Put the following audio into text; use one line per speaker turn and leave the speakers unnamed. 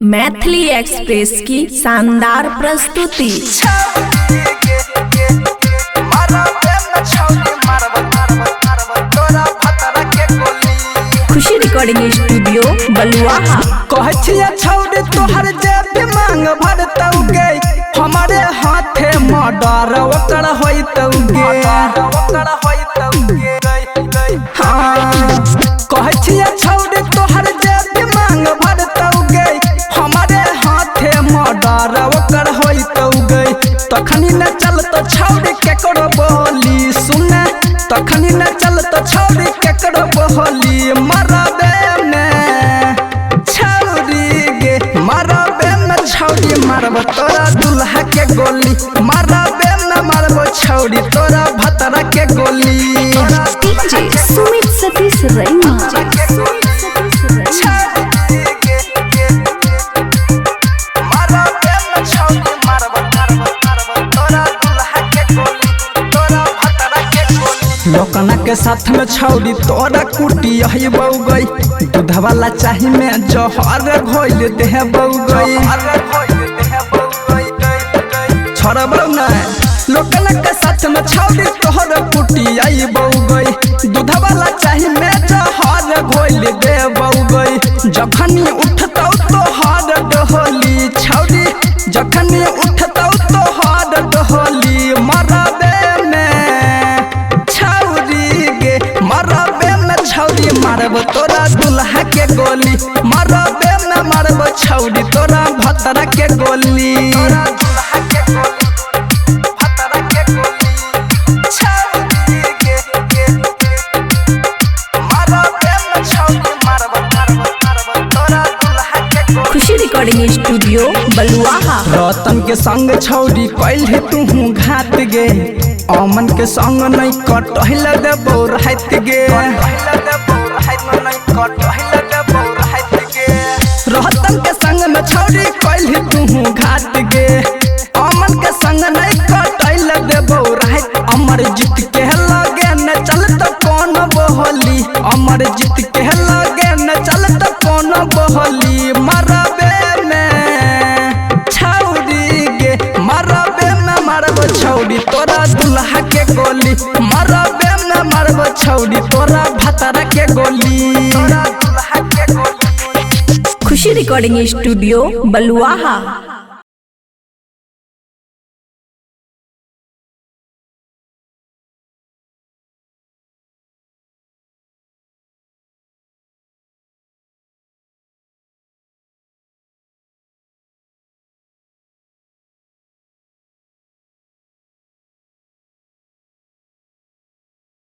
Maithili express की शानदार प्रस्तुति। खुशी रिकॉर्डिंग स्टूडियो बलुआहा।
कहछिया छौड़ी तोहर जेब मांग भरतौगे, हमारे हाथे मर्डर ओकर होइतौगे। कहछिया छौड़ी तोहर जेब मांग भरतौगे, हमारे हाथे मर्डर ओकर होइतौगे। तखनी न चलत छौड़ी केकरो बोली सुने, तखनी न चलत छौड़ी केकरो बोली। मरबे में छौड़ी गे, मरबे में छौड़ी मारब तोरा दुल्हा के गोली। मरबे में मारब छौड़ी तोरा भतरा के गोली।
डीजे सुमित सतीश रैना। लोकना के साथ में छौड़ी तोरा कुटी आई बउगई, दूध वाला चाही में जहर घोल दे बउगई। छोड़बौ न लोकना के साथ में छौड़ी तोहर कुटी आई बउगई, दूध वाला चाही में जहर घोल दे बउगई। जखनी उठतौ तोहर डोली छौड़ी, जखनी उठतौ तोहर डोली। मरबे छौड़ी मारब तोरा दुल्हा के गोली। मरबे में मारब छौड़ी तोरा भतरा के गोली। खुशी रिकॉर्डिंग स्टूडियो बलुआहा। रतन के संग छौड़ी कैल तू घात गे, अमन के संग नहीं कटहल देबो रात गे। रतन के संग में छौड़ी कैल तू घात गे, अमन के संग नहीं कटहल देबो रात। अमर जीत के लगे न चलत कौन बोली, अमर जीत के लगे न चलत कौन बोली। मरबे में छौड़ी गे, मरबे में मारब छौड़ी तोरा दुल्हा के गोली। मरबे में मारब छौड़ी तोरा भतरा के गोली। खुशी रिकॉर्डिंग स्टूडियो बलुआहा।